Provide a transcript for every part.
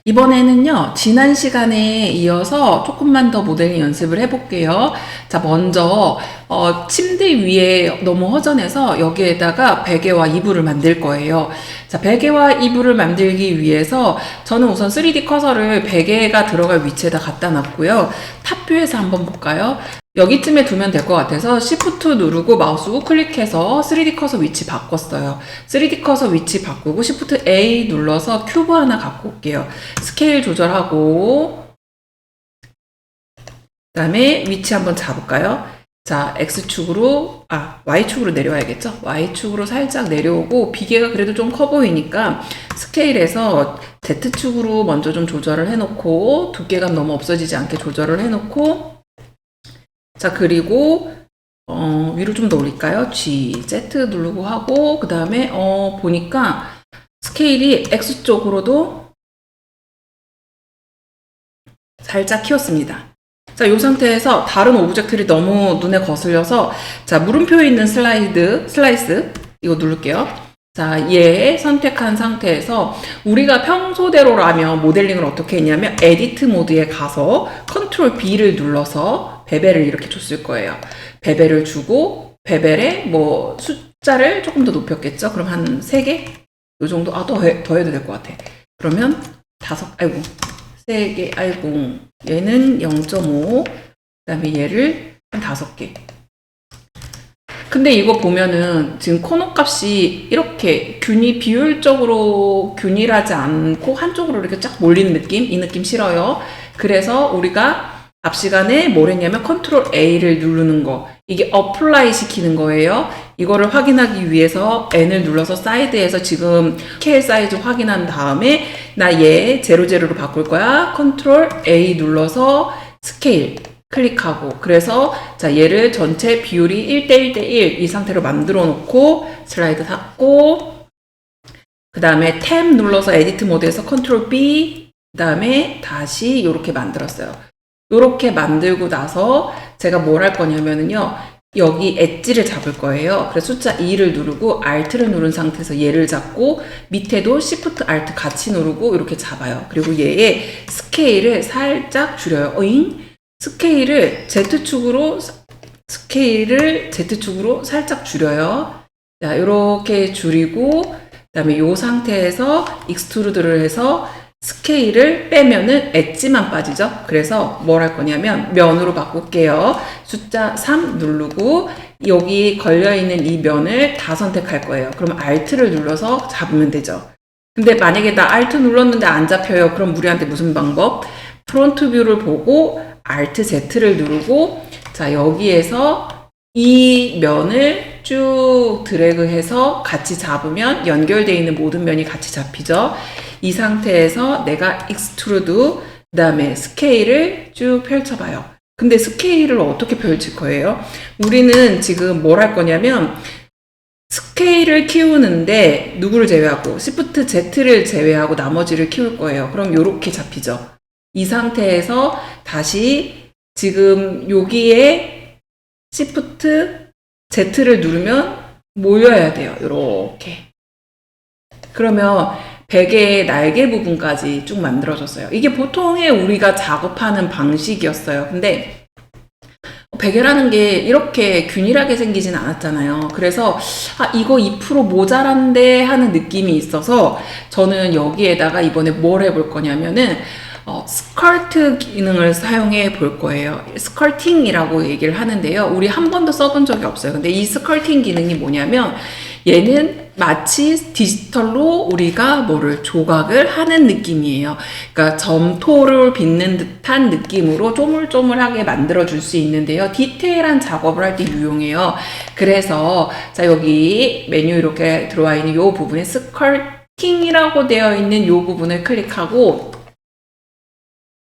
이번에는요, 지난 시간에 이어서 조금만 더 모델링 연습을 해볼게요. 자, 먼저, 침대 위에 너무 허전해서 여기에다가 베개와 이불을 만들 거예요. 자, 베개와 이불을 만들기 위해서 저는 우선 3D 커서를 베개가 들어갈 위치에다 갖다 놨고요. 탑뷰에서 한번 볼까요? 여기쯤에 두면 될 것 같아서 Shift 누르고 마우스 우클릭해서 3D 커서 위치 바꿨어요. 3D 커서 위치 바꾸고 Shift A 눌러서 큐브 하나 갖고 올게요. 스케일 조절하고 그다음에 위치 한번 잡을까요? 자, X축으로, Y축으로 내려와야겠죠? Y축으로 살짝 내려오고 비계가 그래도 좀 커 보이니까 스케일에서 Z축으로 먼저 좀 조절을 해놓고 두께감 너무 없어지지 않게 조절을 해놓고 자, 그리고 위로 좀 더 올릴까요? G, Z 누르고 하고 그 다음에 보니까 스케일이 X쪽으로도 살짝 키웠습니다. 자, 이 상태에서 다른 오브젝트들이 너무 눈에 거슬려서 자, 물음표에 있는 슬라이스 이거 누를게요. 자, 얘 선택한 상태에서 우리가 평소대로라면 모델링을 어떻게 했냐면 에디트 모드에 가서 컨트롤 B를 눌러서 베벨을 이렇게 줬을 거예요. 베벨을 주고 베벨에 뭐 숫자를 조금 더 높였겠죠? 그럼 한 3개? 요 정도? 더 해도 될 것 같아. 그러면 3개, 얘는 0.5, 그 다음에 얘를 한 5개. 근데 이거 보면은 지금 코너 값이 이렇게 비율적으로 균일하지 않고 한쪽으로 이렇게 쫙 몰리는 느낌? 이 느낌 싫어요. 그래서 우리가 앞 시간에 뭘 했냐면 컨트롤 A를 누르는 거. 이게 어플라이 시키는 거예요. 이거를 확인하기 위해서 N을 눌러서 사이드에서 지금 스케일 사이즈 확인한 다음에 나 얘 00로 바꿀 거야. 컨트롤 A 눌러서 스케일 클릭하고 그래서 자 얘를 전체 비율이 1:1:1 이 상태로 만들어 놓고 슬라이드 닫고 그 다음에 탭 눌러서 에디트 모드에서 컨트롤 B 그 다음에 다시 이렇게 만들었어요. 이렇게 만들고 나서 제가 뭘 할 거냐면요 여기 엣지를 잡을 거예요. 그래서 숫자 2를 누르고 Alt를 누른 상태에서 얘를 잡고 밑에도 Shift Alt 같이 누르고 이렇게 잡아요. 그리고 얘의 스케일을 살짝 줄여요. 어잉? 스케일을 Z축으로 살짝 줄여요. 자, 이렇게 줄이고, 그 다음에 이 상태에서 익스트루드를 해서 스케일을 빼면은 엣지만 빠지죠. 그래서 뭘 할 거냐면 면으로 바꿀게요. 숫자 3 누르고 여기 걸려있는 이 면을 다 선택할 거예요. 그럼 Alt를 눌러서 잡으면 되죠. 근데 만약에 나 Alt 눌렀는데 안 잡혀요. 그럼 우리한테 무슨 방법? 프론트 뷰를 보고 Alt Z를 누르고 자 여기에서 이 면을 쭉 드래그해서 같이 잡으면 연결되어 있는 모든 면이 같이 잡히죠. 이 상태에서 내가 익스트루드 그 다음에 스케일을 쭉 펼쳐봐요. 근데 스케일을 어떻게 펼칠 거예요? 우리는 지금 뭘 할 거냐면 스케일을 키우는데 누구를 제외하고 Shift Z를 제외하고 나머지를 키울 거예요. 그럼 이렇게 잡히죠. 이 상태에서 다시 지금 여기에 Shift Z를 누르면 모여야 돼요. 이렇게. 그러면 베개의 날개 부분까지 쭉 만들어졌어요. 이게 보통의 우리가 작업하는 방식이었어요. 근데 베개라는 게 이렇게 균일하게 생기진 않았잖아요. 그래서 이거 2% 모자란데 하는 느낌이 있어서 저는 여기에다가 이번에 뭘 해볼 거냐면은 스컬트 기능을 사용해 볼 거예요. 스컬팅이라고 얘기를 하는데요. 우리 한 번도 써본 적이 없어요. 근데 이 스컬팅 기능이 뭐냐면 얘는 마치 디지털로 우리가 조각을 하는 느낌이에요. 그러니까 점토를 빚는 듯한 느낌으로 쪼물쪼물하게 만들어 줄 수 있는데요. 디테일한 작업을 할 때 유용해요. 그래서 자 여기 메뉴 이렇게 들어와 있는 이 부분에 스컬팅이라고 되어 있는 이 부분을 클릭하고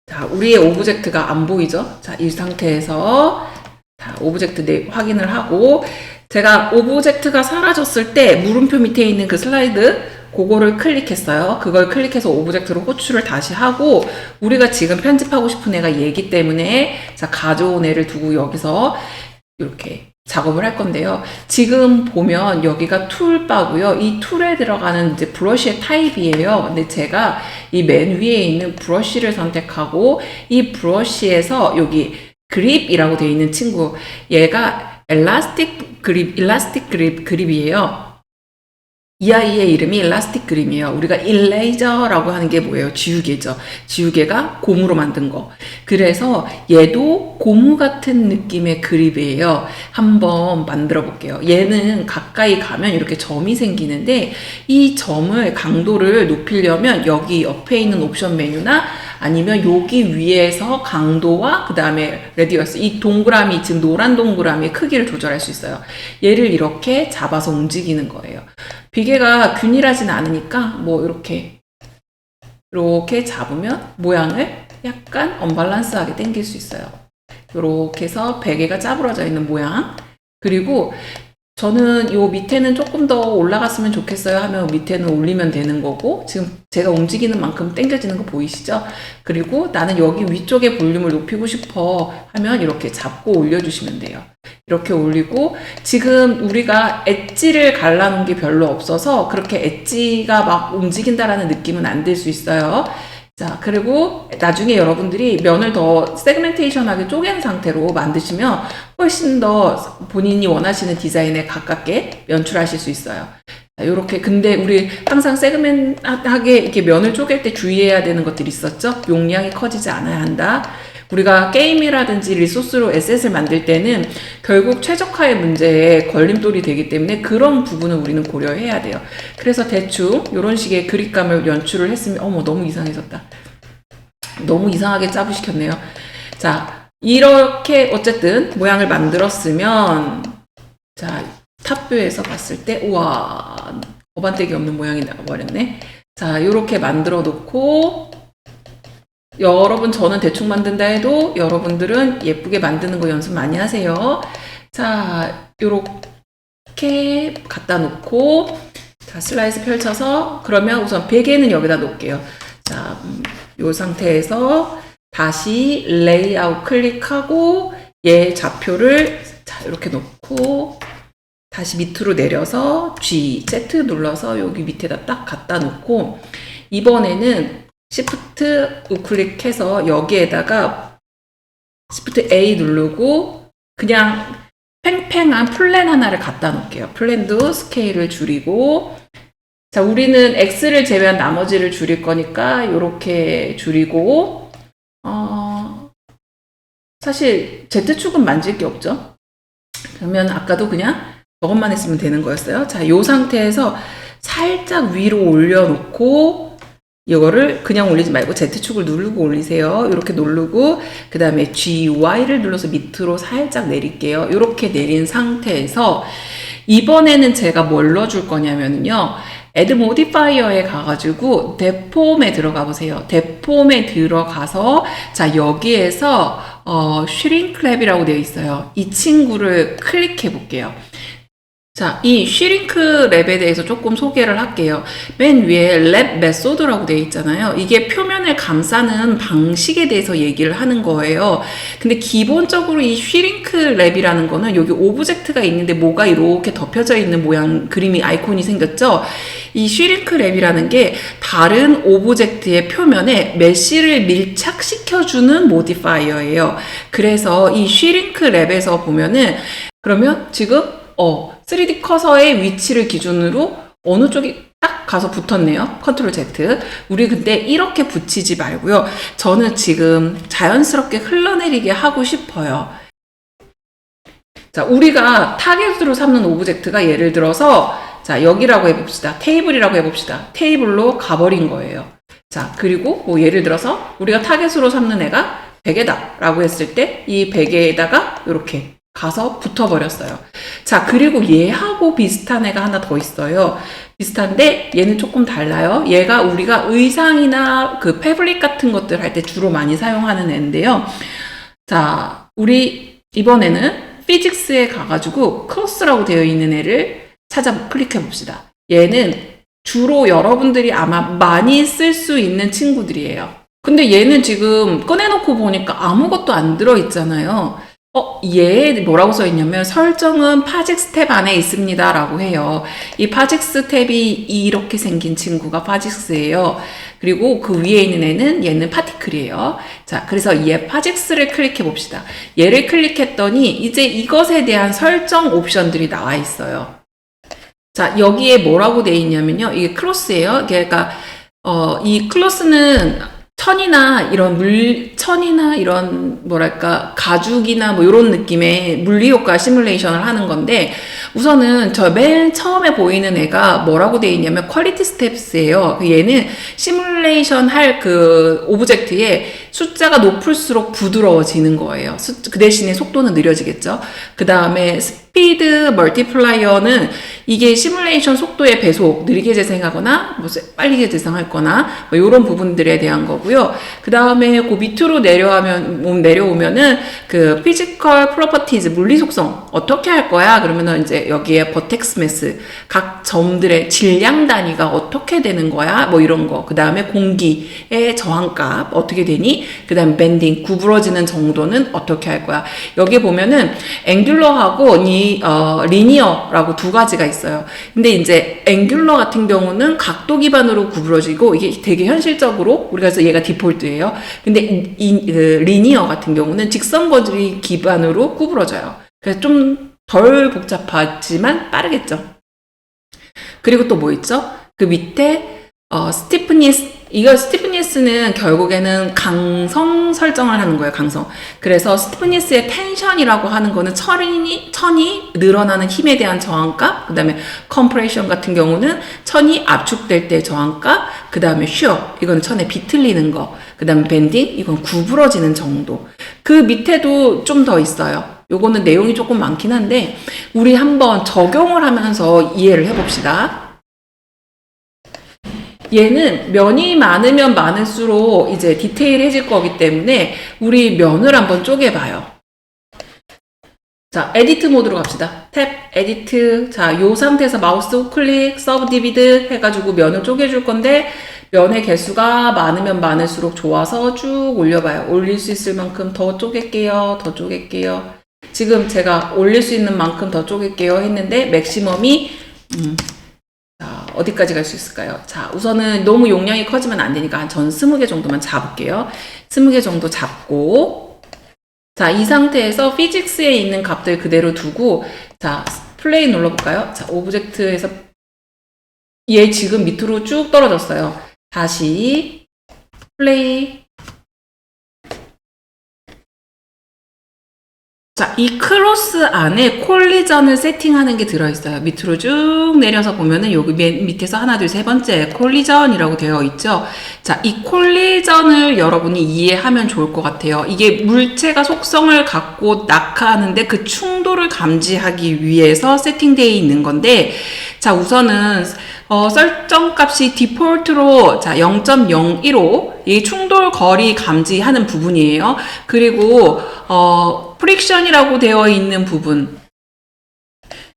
자, 우리의 오브젝트가 안 보이죠? 자, 이 상태에서 자, 오브젝트 확인을 하고 제가 오브젝트가 사라졌을 때 물음표 밑에 있는 그 슬라이드 그거를 클릭했어요. 그걸 클릭해서 오브젝트로 호출을 다시 하고 우리가 지금 편집하고 싶은 애가 얘기 때문에 자, 가져온 애를 두고 여기서 이렇게 작업을 할 건데요. 지금 보면 여기가 툴바고요. 이 툴에 들어가는 이제 브러쉬의 타입이에요. 근데 제가 이 맨 위에 있는 브러쉬를 선택하고 이 브러쉬에서 여기 그립이라고 되어 있는 친구, 얘가 일라스틱 그립이에요. 이 아이의 이름이 일라스틱 그림이에요. 우리가 일레이저라고 하는 게 뭐예요? 지우개죠. 지우개가 고무로 만든 거. 그래서 얘도 고무 같은 느낌의 그립이에요. 한번 만들어 볼게요. 얘는 가까이 가면 이렇게 점이 생기는데 이 점을 강도를 높이려면 여기 옆에 있는 옵션 메뉴나 아니면 여기 위에서 강도와 그 다음에 레디어스, 이 동그라미, 지금 노란 동그라미의 크기를 조절할 수 있어요. 얘를 이렇게 잡아서 움직이는 거예요. 비계가 균일하진 않으니까 뭐 이렇게 잡으면 모양을 약간 언밸런스하게 당길 수 있어요. 이렇게 해서 베개가 짜부러져 있는 모양. 그리고 저는 요 밑에는 조금 더 올라갔으면 좋겠어요 하면 밑에는 올리면 되는 거고, 지금 제가 움직이는 만큼 당겨지는 거 보이시죠? 그리고 나는 여기 위쪽에 볼륨을 높이고 싶어 하면 이렇게 잡고 올려주시면 돼요. 이렇게 올리고, 지금 우리가 엣지를 갈라놓은 게 별로 없어서 그렇게 엣지가 막 움직인다라는 느낌은 안 들 수 있어요. 자, 그리고 나중에 여러분들이 면을 더 세그멘테이션하게 쪼갠 상태로 만드시면 훨씬 더 본인이 원하시는 디자인에 가깝게 연출하실 수 있어요. 자, 요렇게. 근데 우리 항상 세그멘하게 이렇게 면을 쪼갤 때 주의해야 되는 것들이 있었죠? 용량이 커지지 않아야 한다. 우리가 게임이라든지 리소스로 에셋을 만들 때는 결국 최적화의 문제에 걸림돌이 되기 때문에 그런 부분을 우리는 고려해야 돼요. 그래서 대충 이런 식의 그립감을 연출을 했으면, 어머, 너무 이상해졌다. 너무 이상하게 짜부시켰네요. 자, 이렇게 어쨌든 모양을 만들었으면, 자, 탑뷰에서 봤을 때, 우와, 어반떼기 없는 모양이 나와버렸네. 자, 이렇게 만들어 놓고, 여러분, 저는 대충 만든다 해도 여러분들은 예쁘게 만드는 거 연습 많이 하세요. 자, 요렇게 갖다 놓고, 자, 슬라이스 펼쳐서, 그러면 우선 베개는 여기다 놓을게요. 자, 요 상태에서 다시 레이아웃 클릭하고, 얘 좌표를, 자, 이렇게 놓고, 다시 밑으로 내려서 Z 눌러서 여기 밑에다 딱 갖다 놓고, 이번에는 Shift 우클릭해서 여기에다가 Shift A 누르고 그냥 팽팽한 플랜 하나를 갖다 놓을게요. 플랜도 스케일을 줄이고, 자, 우리는 X를 제외한 나머지를 줄일 거니까 이렇게 줄이고, 사실 Z축은 만질 게 없죠. 그러면 아까도 그냥 저것만 했으면 되는 거였어요. 자, 이 상태에서 살짝 위로 올려놓고, 이거를 그냥 올리지 말고 Z축을 누르고 올리세요. 이렇게 누르고, 그 다음에 GY를 눌러서 밑으로 살짝 내릴게요. 이렇게 내린 상태에서 이번에는 제가 뭘 넣어줄 거냐면요, Add Modifier에 가가지고 데폼에 들어가 보세요. 데폼에 들어가서, 자, 여기에서 Shrink Lab이라고 되어 있어요. 이 친구를 클릭해 볼게요. 자, 이 슈링크 랩에 대해서 조금 소개를 할게요. 맨 위에 랩 메소드라고 되어 있잖아요. 이게 표면을 감싸는 방식에 대해서 얘기를 하는 거예요. 근데 기본적으로 이 슈링크 랩이라는 거는 여기 오브젝트가 있는데 뭐가 이렇게 덮여져 있는 모양 그림이 아이콘이 생겼죠. 이 슈링크 랩이라는 게 다른 오브젝트의 표면에 메쉬를 밀착시켜주는 모디파이어예요. 그래서 이 슈링크 랩에서 보면은, 그러면 지금 3D 커서의 위치를 기준으로 어느 쪽이 딱 가서 붙었네요. 컨트롤 Z. 우리 근데 이렇게 붙이지 말고요. 저는 지금 자연스럽게 흘러내리게 하고 싶어요. 자, 우리가 타겟으로 삼는 오브젝트가 예를 들어서, 자, 여기라고 해봅시다. 테이블이라고 해봅시다. 테이블로 가버린 거예요. 자, 그리고 뭐 예를 들어서 우리가 타겟으로 삼는 애가 베개다 라고 했을 때 이 베개에다가 이렇게 가서 붙어버렸어요. 자, 그리고 얘하고 비슷한 애가 하나 더 있어요. 비슷한데 얘는 조금 달라요. 얘가 우리가 의상이나 그 패브릭 같은 것들 할 때 주로 많이 사용하는 애인데요. 자, 우리 이번에는 피직스에 가가지고 크로스라고 되어 있는 애를 찾아 클릭해 봅시다. 얘는 주로 여러분들이 아마 많이 쓸 수 있는 친구들이에요. 근데 얘는 지금 꺼내놓고 보니까 아무것도 안 들어있잖아요. 얘 뭐라고 써 있냐면 설정은 파직 스텝 안에 있습니다 라고 해요. 이 파직 스텝이 이렇게 생긴 친구가 파직스예요. 그리고 그 위에 있는 애는 얘는 파티클이에요. 자, 그래서 얘 파직스를 클릭해 봅시다. 얘를 클릭했더니 이제 이것에 대한 설정 옵션들이 나와 있어요. 자, 여기에 뭐라고 돼 있냐면요. 이게 클로스예요. 그러니까 이 클로스는 천이나 이런 뭐랄까 가죽이나 뭐 이런 느낌의 물리효과 시뮬레이션을 하는 건데, 우선은 저 맨 처음에 보이는 애가 뭐라고 돼 있냐면 퀄리티 스텝스예요. 얘는 시뮬레이션 할 그 오브젝트에 숫자가 높을수록 부드러워지는 거예요. 그 대신에 속도는 느려지겠죠. 그 다음에 스피드 멀티플라이어는 이게 시뮬레이션 속도의 배속, 느리게 재생하거나 뭐 빨리 재생할 거나 뭐 이런 부분들에 대한 거고요. 그 다음에 그 밑으로 내려오면은 그 피지컬 프로퍼티즈, 물리 속성 어떻게 할 거야? 그러면은 이제 여기에 버텍스 매스, 각 점들의 질량 단위가 어떻게 되는 거야? 뭐 이런 거. 그 다음에 공기의 저항값 어떻게 되니? 그 다음에 밴딩, 구부러지는 정도는 어떻게 할 거야? 여기 보면은 앵귤러하고 리니어라고 두 가지가 있어요. 근데 이제 앵귤러 같은 경우는 각도 기반으로 구부러지고 이게 되게 현실적으로 우리가 그래서 얘가 디폴트예요. 근데 리니어 같은 경우는 직선 거리 기반으로 구부러져요. 그래서 좀 덜 복잡하지만 빠르겠죠. 그리고 또 뭐 있죠? 그 밑에 스티프니스는 결국에는 강성 설정을 하는 거예요, 강성. 그래서 스티프니스의 텐션이라고 하는 거는 천이 늘어나는 힘에 대한 저항값, 그 다음에 컴프레션 같은 경우는 천이 압축될 때 저항값, 그 다음에 쉬어, 이건 천에 비틀리는 거, 그 다음에 밴딩, 이건 구부러지는 정도. 그 밑에도 좀 더 있어요. 요거는 내용이 조금 많긴 한데, 우리 한번 적용을 하면서 이해를 해봅시다. 얘는 면이 많으면 많을수록 이제 디테일해질 거기 때문에 우리 면을 한번 쪼개봐요. 자, 에디트 모드로 갑시다. 탭, 에디트. 자, 요 상태에서 마우스 우클릭, 서브 디비드 해가지고 면을 쪼개줄 건데, 면의 개수가 많으면 많을수록 좋아서 쭉 올려봐요. 올릴 수 있을 만큼 더 쪼갤게요. 더 쪼갤게요. 지금 제가 올릴 수 있는 만큼 더 쪼갤게요 했는데, 맥시멈이, 자, 어디까지 갈 수 있을까요? 자, 우선은 너무 용량이 커지면 안 되니까 전 20개 정도만 잡을게요. 20개 정도 잡고, 자, 이 상태에서 피직스에 있는 값들 그대로 두고, 자, 플레이 눌러볼까요? 자, 오브젝트에서 얘 지금 밑으로 쭉 떨어졌어요. 다시 플레이. 자, 이 크로스 안에 콜리전을 세팅하는 게 들어있어요. 밑으로 쭉 내려서 보면은 여기 맨 밑에서 하나, 둘, 세 번째 콜리전이라고 되어 있죠. 자, 이 콜리전을 여러분이 이해하면 좋을 것 같아요. 이게 물체가 속성을 갖고 낙하하는데 그 충돌을 감지하기 위해서 세팅되어 있는 건데, 자, 우선은 설정값이 디폴트로 자 0.015 이 충돌 거리 감지하는 부분이에요. 그리고 프릭션이라고 되어 있는 부분,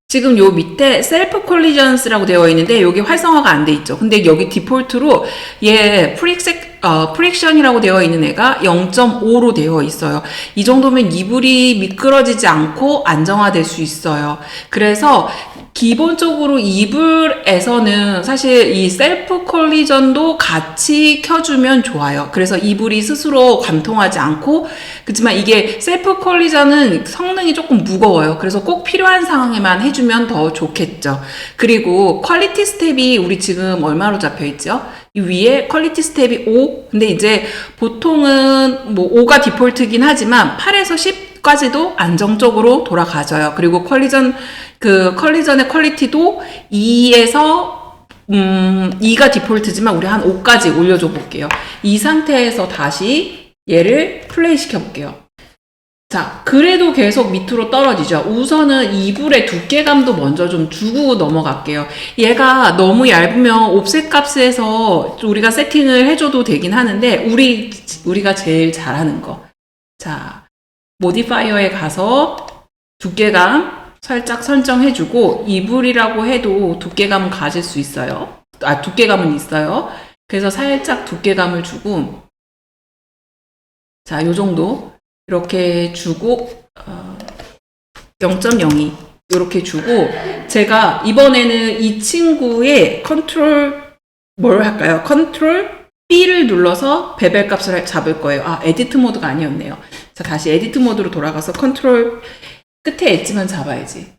지금 요 밑에 셀프 콜리전스라고 되어 있는데 여기 활성화가 안 돼 있죠. 근데 여기 디폴트로 얘 프릭션이라고 되어 있는 애가 0.5로 되어 있어요. 이 정도면 이불이 미끄러지지 않고 안정화될 수 있어요. 그래서 기본적으로 이불에서는 사실 이 셀프 콜리전도 같이 켜주면 좋아요. 그래서 이불이 스스로 관통하지 않고, 그렇지만 이게 셀프 콜리전은 성능이 조금 무거워요. 그래서 꼭 필요한 상황에만 해주면 더 좋겠죠. 그리고 퀄리티 스텝이 우리 지금 얼마로 잡혀 있죠? 이 위에 퀄리티 스텝이 5. 근데 이제 보통은 뭐 5가 디폴트긴 하지만 8에서 10까지도 안정적으로 돌아가져요. 그리고 컬리전의 퀄리티도 2에서 2가 디폴트지만 우리 한 5까지 올려줘 볼게요. 이 상태에서 다시 얘를 플레이 시켜 볼게요. 자, 그래도 계속 밑으로 떨어지죠. 우선은 이불의 두께감도 먼저 좀 두고 넘어갈게요. 얘가 너무 얇으면 옵셋 값에서 우리가 세팅을 해줘도 되긴 하는데, 우리가 제일 잘하는 거. 자, 모디파이어에 가서 두께감 살짝 설정해주고, 이불이라고 해도 두께감은 가질 수 있어요. 두께감은 있어요. 그래서 살짝 두께감을 주고, 자, 요 정도. 이렇게 주고 0.02 이렇게 주고 제가 이번에는 이 친구의 컨트롤 뭘 할까요? 컨트롤 B를 눌러서 베벨 값을 잡을 거예요. 아, 에디트 모드가 아니었네요. 자, 다시 에디트 모드로 돌아가서 컨트롤 끝에 엣지만 잡아야지.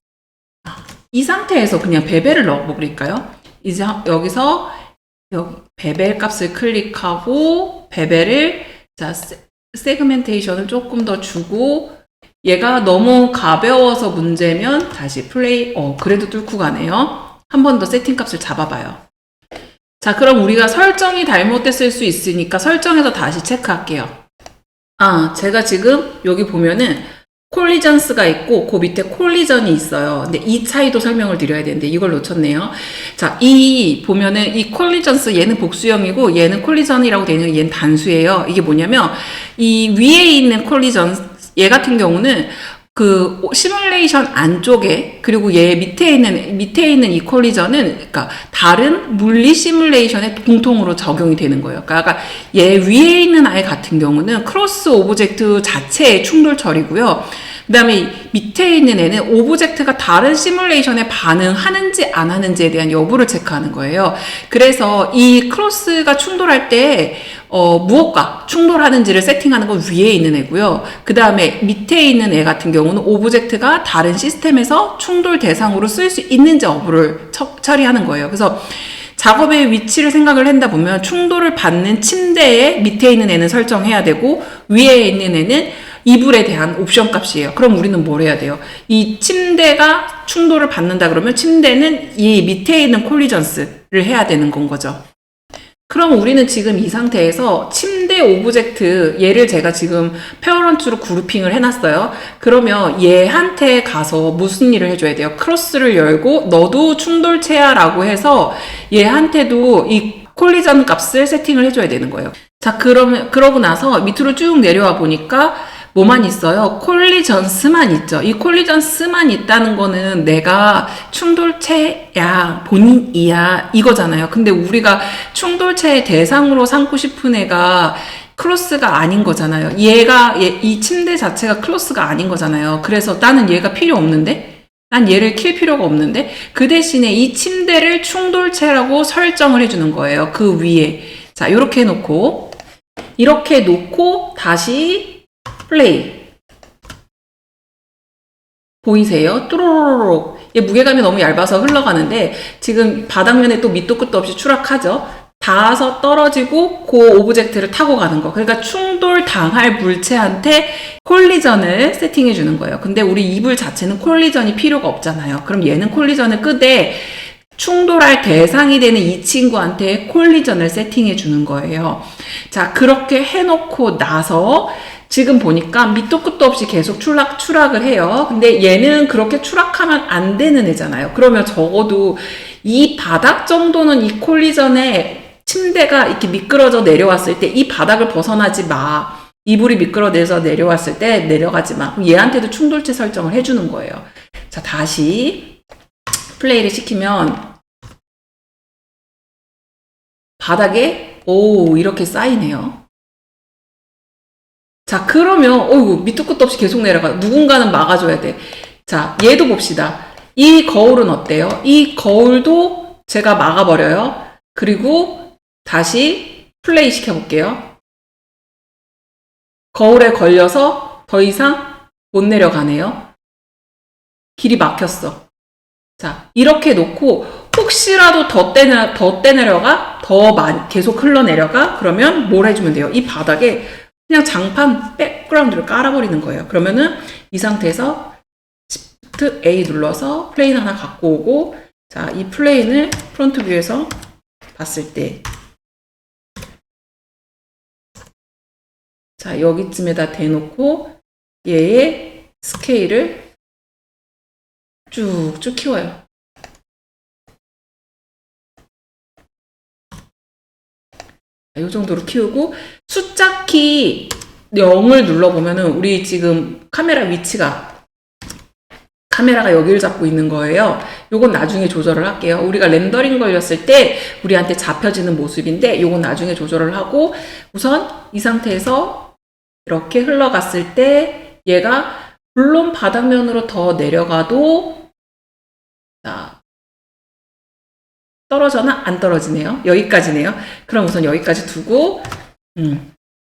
이 상태에서 그냥 베벨을 넣어버릴까요? 이제 여기서 여기 베벨 값을 클릭하고 베벨을 자 세그멘테이션을 조금 더 주고 얘가 너무 가벼워서 문제면 다시 플레이 그래도 뚫고 가네요. 한 번 더 세팅 값을 잡아봐요. 자, 그럼 우리가 설정이 잘못됐을 수 있으니까 설정해서 다시 체크할게요. 아, 제가 지금 여기 보면은 콜리전스가 있고 그 밑에 콜리전이 있어요. 근데 이 차이도 설명을 드려야 되는데 이걸 놓쳤네요. 자, 이 보면은 이 콜리전스 얘는 복수형이고 얘는 콜리전이라고 되어 있는 얘는 단수예요. 이게 뭐냐면 이 위에 있는 콜리전 얘 같은 경우는 그 시뮬레이션 안쪽에 그리고 얘 밑에 있는 이 콜리전은 그러니까 다른 물리 시뮬레이션에 공통으로 적용이 되는 거예요. 그러니까 얘 위에 있는 아이 같은 경우는 크로스 오브젝트 자체의 충돌 처리고요. 그 다음에 밑에 있는 애는 오브젝트가 다른 시뮬레이션에 반응하는지 안 하는지에 대한 여부를 체크하는 거예요. 그래서 이 크로스가 충돌할 때 무엇과 충돌하는지를 세팅하는 건 위에 있는 애고요. 그 다음에 밑에 있는 애 같은 경우는 오브젝트가 다른 시스템에서 충돌 대상으로 쓸 수 있는지 여부를 처리하는 거예요. 그래서 작업의 위치를 생각을 한다 보면 충돌을 받는 침대에 밑에 있는 애는 설정해야 되고 위에 있는 애는 이불에 대한 옵션 값이에요. 그럼 우리는 뭘 해야 돼요? 이 침대가 충돌을 받는다 그러면 침대는 이 밑에 있는 콜리전스를 해야 되는 건 거죠. 그럼 우리는 지금 이 상태에서 침대 오브젝트 얘를 제가 지금 페어런트로 그룹핑을 해놨어요. 그러면 얘한테 가서 무슨 일을 해줘야 돼요? 크로스를 열고 너도 충돌체야 라고 해서 얘한테도 이 콜리전 값을 세팅을 해줘야 되는 거예요. 자, 그러고 나서 밑으로 쭉 내려와 보니까 뭐만 있어요? 콜리전스만 있죠. 이 콜리전스만 있다는 거는 내가 충돌체야, 본인이야, 이거잖아요. 근데 우리가 충돌체의 대상으로 삼고 싶은 애가 크로스가 아닌 거잖아요. 이 침대 자체가 크로스가 아닌 거잖아요. 그래서 나는 얘가 필요 없는데? 난 얘를 킬 필요가 없는데? 그 대신에 이 침대를 충돌체라고 설정을 해주는 거예요. 그 위에. 자, 이렇게 놓고 다시 플레이. 보이세요? 뚜로로록. 얘 무게감이 너무 얇아서 흘러가는데 지금 바닥면에 또 밑도 끝도 없이 추락하죠. 닿아서 떨어지고 그 오브젝트를 타고 가는 거. 그러니까 충돌 당할 물체한테 콜리전을 세팅해 주는 거예요. 근데 우리 이불 자체는 콜리전이 필요가 없잖아요. 그럼 얘는 콜리전을 끄되 충돌할 대상이 되는 이 친구한테 콜리전을 세팅해 주는 거예요. 자, 그렇게 해놓고 나서 지금 보니까 밑도 끝도 없이 계속 추락을 해요. 근데 얘는 그렇게 추락하면 안 되는 애잖아요. 그러면 적어도 이 바닥 정도는 이 콜리전에 침대가 이렇게 미끄러져 내려왔을 때 이 바닥을 벗어나지 마. 이불이 미끄러져서 내려왔을 때 내려가지 마. 얘한테도 충돌체 설정을 해주는 거예요. 자, 다시 플레이를 시키면 바닥에 이렇게 쌓이네요. 자, 그러면 밑도 끝도 없이 계속 내려가. 누군가는 막아줘야 돼. 자, 얘도 봅시다. 이 거울은 어때요? 이 거울도 제가 막아버려요. 그리고 다시 플레이 시켜볼게요. 거울에 걸려서 더 이상 못 내려가네요. 길이 막혔어. 자, 이렇게 놓고 혹시라도 더 떼내려가? 계속 흘러내려가? 그러면 뭘 해주면 돼요? 이 바닥에 그냥 장판 백그라운드를 깔아버리는 거예요. 그러면은 이 상태에서 Shift A 눌러서 플레인 하나 갖고 오고, 자, 이 플레인을 프론트 뷰에서 봤을 때, 자, 여기쯤에다 대놓고 얘의 스케일을 쭉쭉 키워요. 이 정도로 키우고 숫자 키 0을 눌러보면은 우리 지금 카메라가 여기를 잡고 있는 거예요. 요건 나중에 조절을 할게요. 우리가 렌더링 걸렸을 때 우리한테 잡혀지는 모습인데 요건 나중에 조절을 하고 우선 이 상태에서 이렇게 흘러갔을 때 얘가 물론 바닥면으로 더 내려가도 자, 떨어져나? 안 떨어지네요. 여기까지네요. 그럼 우선 여기까지 두고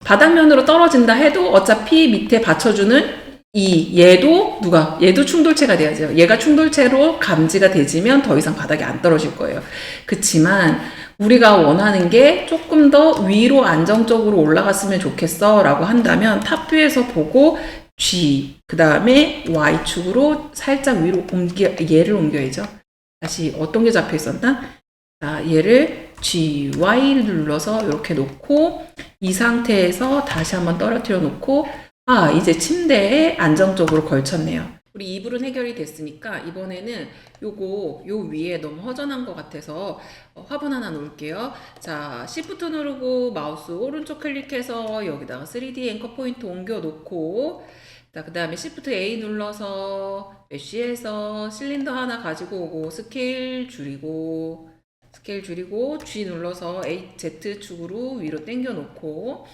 바닥면으로 떨어진다 해도 어차피 밑에 받쳐주는 얘도 충돌체가 돼야죠. 얘가 충돌체로 감지가 되지면 더 이상 바닥에 안 떨어질 거예요. 그치만 우리가 원하는 게 조금 더 위로 안정적으로 올라갔으면 좋겠어 라고 한다면 탑뷰에서 보고 G 그 다음에 Y축으로 살짝 위로 얘를 옮겨야죠. 다시 어떤 게 잡혀 있었나? 자, 얘를 G, Y를 눌러서 이렇게 놓고 이 상태에서 다시 한번 떨어뜨려 놓고 이제 침대에 안정적으로 걸쳤네요. 우리 이불은 해결이 됐으니까 이번에는 요 위에 너무 허전한 것 같아서 화분 하나 놓을게요. 자, Shift 누르고 마우스 오른쪽 클릭해서 여기다가 3D 앵커 포인트 옮겨 놓고 자, 그 다음에 Shift A 눌러서 메쉬에서 실린더 하나 가지고 오고 스케일 줄이고 G 눌러서 Z축으로 위로 당겨 놓고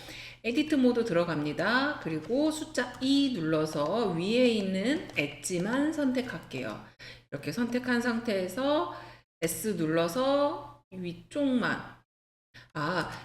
에디트 모드 들어갑니다. 그리고 숫자 2 눌러서 위에 있는 엣지만 선택할게요. 이렇게 선택한 상태에서 S 눌러서 위쪽만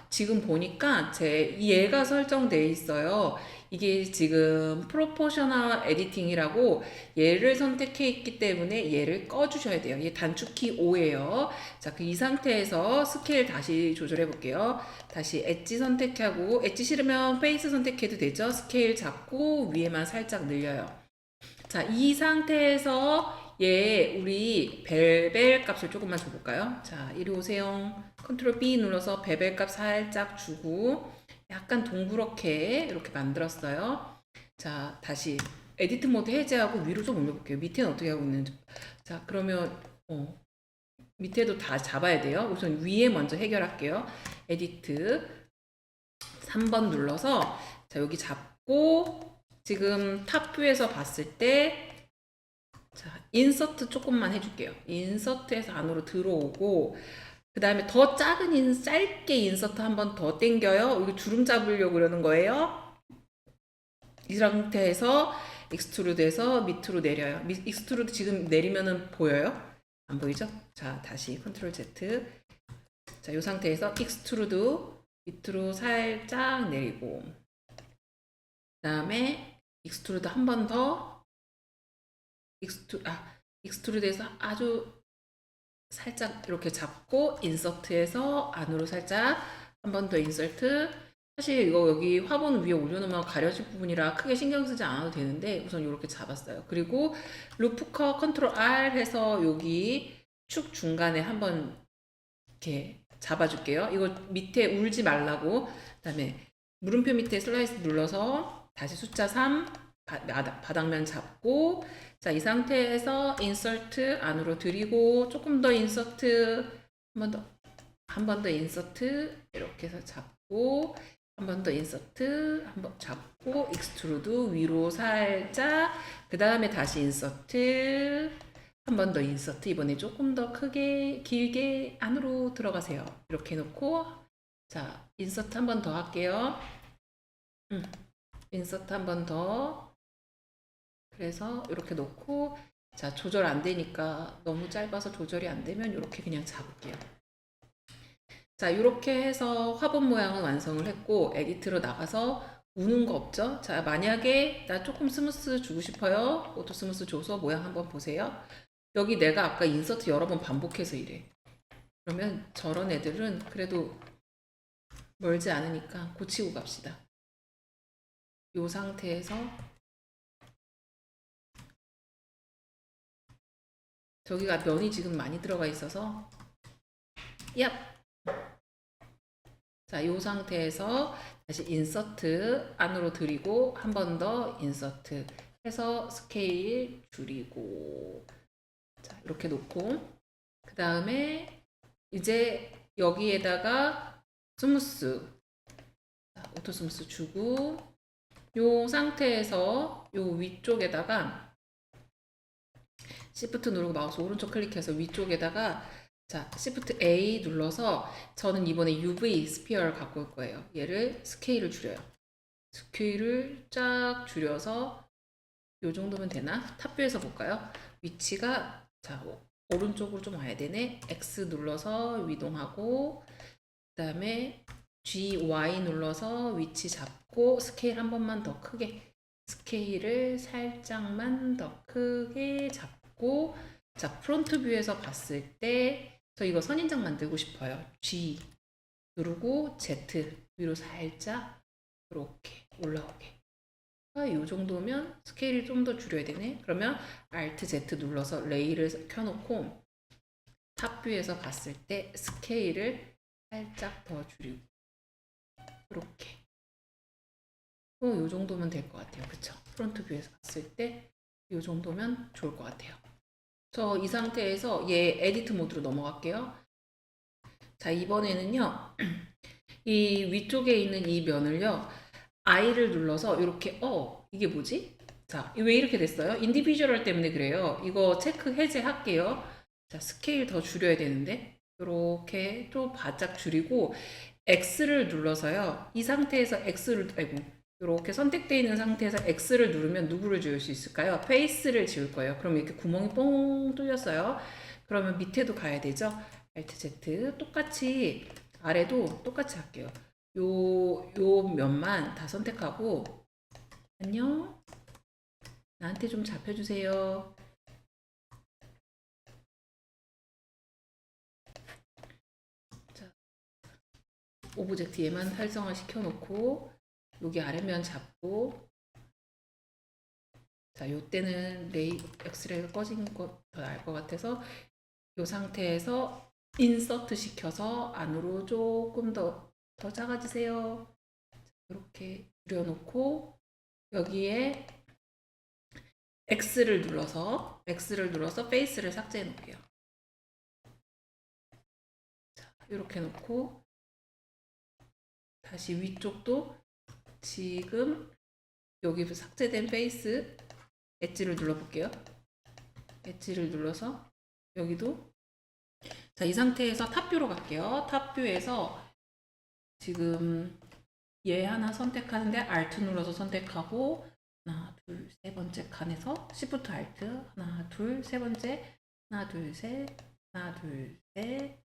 지금 보니까 얘가 설정되어 있어요. 이게 지금 프로포셔널 에디팅이라고 얘를 선택해 있기 때문에 얘를 꺼주셔야 돼요. 얘 단축키 5예요. 자, 이 상태에서 스케일 다시 조절해 볼게요. 다시 엣지 선택하고, 엣지 싫으면 페이스 선택해도 되죠. 스케일 잡고 위에만 살짝 늘려요. 자, 이 상태에서 우리 베벨 값을 조금만 줘볼까요? 자, 이리 오세요. 컨트롤 B 눌러서 베벨 값 살짝 주고 약간 동그랗게 이렇게 만들었어요. 자, 다시 에디트 모드 해제하고 위로 좀 올려볼게요. 밑에는 어떻게 하고 있는지. 자, 그러면 밑에도 다 잡아야 돼요. 우선 위에 먼저 해결할게요. 에디트 3번 눌러서 자, 여기 잡고 지금 탑뷰에서 봤을 때 자, 인서트 조금만 해줄게요. 인서트에서 안으로 들어오고 그 다음에 더 작은 짧게 인서트 한 번 더 당겨요. 이거 주름 잡으려고 그러는 거예요. 이 상태에서 익스트루드에서 밑으로 내려요. 익스트루드 지금 내리면은 보여요? 안 보이죠? 자, 다시 컨트롤 Z. 자, 이 상태에서 익스트루드 밑으로 살짝 내리고 그 다음에 익스트루드 한 번 더 익스트루드에서 아주 살짝 이렇게 잡고 인서트에서 안으로 살짝 한 번 더 인서트. 사실 이거 여기 화분 위에 올려놓으면 가려질 부분이라 크게 신경 쓰지 않아도 되는데 우선 이렇게 잡았어요. 그리고 루프커 컨트롤 R 해서 여기 축 중간에 한번 이렇게 잡아줄게요. 이거 밑에 울지 말라고. 그 다음에 물음표 밑에 슬라이스 눌러서 다시 숫자 3 바닥면 잡고 자, 이 상태에서 인서트 안으로 들이고 조금 더 인서트 한 번 더 인서트 이렇게 해서 잡고 한 번 더 인서트 한 번 잡고 익스트루드 위로 살짝 그 다음에 다시 인서트 한 번 더 인서트 이번에 조금 더 크게 길게 안으로 들어가세요. 이렇게 놓고 자, 인서트 한 번 더 할게요. 인서트 한 번 더 그래서 이렇게 놓고 자, 조절 안 되니까 너무 짧아서 조절이 안 되면 이렇게 그냥 잡을게요. 자, 이렇게 해서 화분 모양은 완성을 했고 에디트로 나가서 우는 거 없죠? 자, 만약에 나 조금 스무스 주고 싶어요. 오토 스무스 줘서 모양 한번 보세요. 여기 내가 아까 인서트 여러 번 반복해서 이래. 그러면 저런 애들은 그래도 멀지 않으니까 고치고 갑시다. 이 상태에서 저기가 면이 지금 많이 들어가 있어서 얍! 자, 이 상태에서 다시 인서트 안으로 들이고 한 번 더 인서트 해서 스케일 줄이고 자, 이렇게 놓고 그 다음에 이제 여기에다가 스무스 자, 오토 스무스 주고 이 상태에서 이 위쪽에다가 Shift 누르고 마우스 오른쪽 클릭해서 위쪽에다가 자, Shift A 눌러서 저는 이번에 UV 스피어를 갖고 올 거예요. 얘를 스케일을 줄여요. 스케일을 쫙 줄여서 요 정도면 되나? 탑뷰에서 볼까요? 위치가 자 오른쪽으로 좀 와야 되네. X 눌러서 이동하고 그 다음에 G, Y 눌러서 위치 잡고 스케일 한 번만 더 크게 스케일을 살짝만 더 크게 잡고 자 프론트 뷰에서 봤을 때 저 이거 선인장 만들고 싶어요. G 누르고 Z 위로 살짝 이렇게 올라오게 이 정도면 스케일을 좀 더 줄여야 되네. 그러면 Alt Z 눌러서 레이를 켜놓고 탑뷰에서 봤을 때 스케일을 살짝 더 줄이고 이렇게 이 정도면 될 것 같아요. 그쵸? 프론트 뷰에서 봤을 때 이 정도면 좋을 것 같아요. 저 이 상태에서 얘 에디트 모드로 넘어갈게요. 자 이번에는요 이 위쪽에 있는 이 면을요 I를 눌러서 이렇게 이게 뭐지? 자, 왜 이렇게 됐어요? 인디비주얼 때문에 그래요. 이거 체크 해제할게요. 자, 스케일 더 줄여야 되는데 이렇게 또 바짝 줄이고 X를 눌러서요. 이 상태에서 X를 이렇게 선택되어 있는 상태에서 X를 누르면 누구를 지울 수 있을까요? 페이스를 지울 거예요. 그럼 이렇게 구멍이 뽕 뚫렸어요. 그러면 밑에도 가야 되죠? Alt Z 똑같이 아래도 똑같이 할게요. 요 면만 다 선택하고 안녕 나한테 좀 잡혀주세요. 자, 오브젝트 얘만 활성화 시켜놓고 여기 아래면 잡고 자 요때는 엑스레이가 꺼진 것 더 나을 것 같아서 요 상태에서 인서트 시켜서 안으로 조금 더 작아지세요. 이렇게 줄여놓고 여기에 X를 눌러서 페이스를 삭제해 놓을게요. 자, 이렇게 놓고 다시 위쪽도 지금 여기 삭제된 페이스 엣지를 눌러볼게요. 엣지를 눌러서 여기도 자, 이 상태에서 탑뷰로 갈게요. 탑뷰에서 지금 얘 하나 선택하는데 Alt 눌러서 선택하고 하나, 둘, 세 번째 칸에서 Shift Alt 하나, 둘, 세 번째 하나, 둘, 셋 하나, 둘, 셋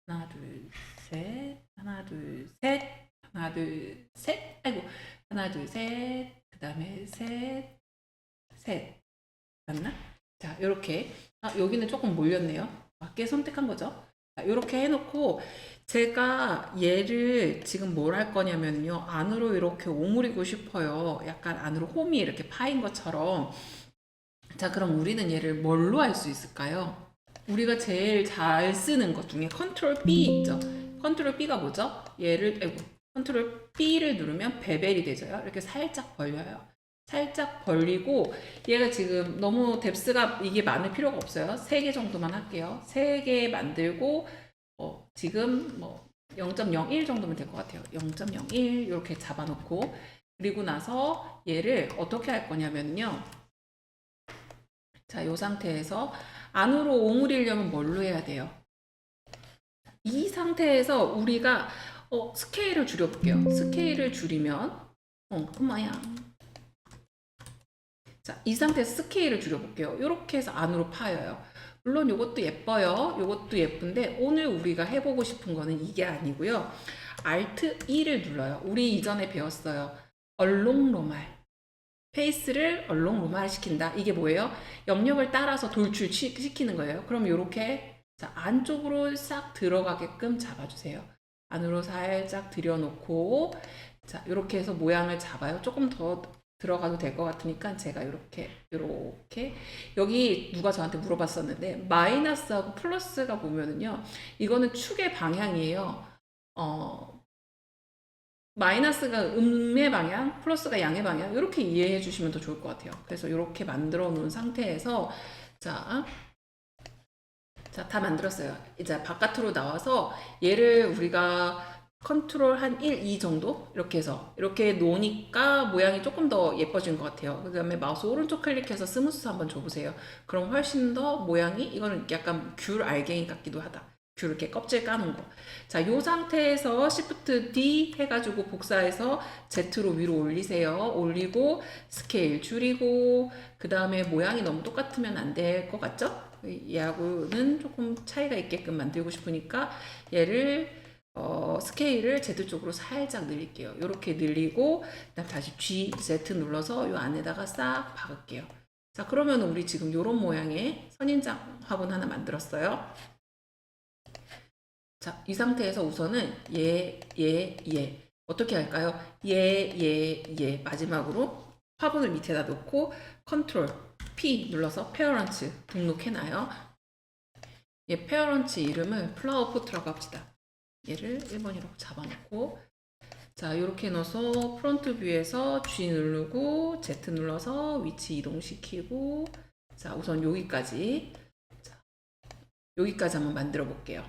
하나, 둘, 셋 하나, 둘, 셋 하나, 둘, 셋 아이고 하나, 둘, 셋 그 다음에 셋 맞나? 자, 이렇게 여기는 조금 몰렸네요. 맞게 선택한 거죠. 이렇게 해놓고 제가 얘를 지금 뭘 할 거냐면요 안으로 이렇게 오므리고 싶어요. 약간 안으로 홈이 이렇게 파인 것처럼. 자 그럼 우리는 얘를 뭘로 할 수 있을까요? 우리가 제일 잘 쓰는 것 중에 컨트롤 B 있죠. 컨트롤 B가 뭐죠? 얘를 컨트롤 B를 누르면 베벨이 되져요. 이렇게 살짝 벌려요. 살짝 벌리고 얘가 지금 너무 뎁스가 이게 많을 필요가 없어요. 3개 정도만 할게요. 3개 만들고 지금 0.01 정도면 될 것 같아요. 0.01 이렇게 잡아놓고 그리고 나서 얘를 어떻게 할 거냐면요. 자, 이 상태에서 안으로 오므리려면 뭘로 해야 돼요? 이 상태에서 우리가 스케일을 줄여볼게요. 스케일을 줄이면 엄마야. 자, 이 상태에서 스케일을 줄여볼게요. 이렇게 해서 안으로 파여요. 물론 이것도 예뻐요. 이것도 예쁜데 오늘 우리가 해보고 싶은 거는 이게 아니고요. Alt E를 눌러요. 우리 이전에 배웠어요. 얼롱로말. 페이스를 얼롱로말 시킨다. 이게 뭐예요? 영역을 따라서 돌출시키는 거예요. 그럼 이렇게 자, 안쪽으로 싹 들어가게끔 잡아주세요. 안으로 살짝 들여놓고 자, 이렇게 해서 모양을 잡아요. 조금 더 들어가도 될 것 같으니까 제가 이렇게 여기 누가 저한테 물어봤었는데 마이너스하고 플러스가 보면은요 이거는 축의 방향이에요. 마이너스가 음의 방향, 플러스가 양의 방향 이렇게 이해해 주시면 더 좋을 것 같아요. 그래서 이렇게 만들어 놓은 상태에서 자, 다 만들었어요. 이제 바깥으로 나와서 얘를 우리가 컨트롤 한 1, 2 정도 이렇게 해서 이렇게 놓으니까 모양이 조금 더 예뻐진 것 같아요. 그 다음에 마우스 오른쪽 클릭해서 스무스 한번 줘보세요. 그럼 훨씬 더 모양이 이거는 약간 귤 알갱이 같기도 하다. 이렇게 껍질 까는 거. 자, 요 상태에서 Shift D 해가지고 복사해서 Z로 위로 올리세요. 올리고 스케일 줄이고 그 다음에 모양이 너무 똑같으면 안 될 것 같죠? 얘하고는 조금 차이가 있게끔 만들고 싶으니까 얘를 스케일을 Z 쪽으로 살짝 늘릴게요. 이렇게 늘리고 그다음 다시 G, Z 눌러서 요 안에다가 싹 박을게요. 자, 그러면 우리 지금 요런 모양의 선인장 화분 하나 만들었어요. 자, 이 상태에서 우선은 얘 어떻게 할까요? 얘 마지막으로 화분을 밑에다 놓고 컨트롤 P 눌러서 페어런츠 등록해놔요. 얘 페어런츠 이름을 플라워 포트라고 합시다. 얘를 1번이라고 잡아놓고 자, 이렇게 넣어서 프론트 뷰에서 G 누르고 Z 눌러서 위치 이동시키고 자, 우선 여기까지 한번 만들어 볼게요.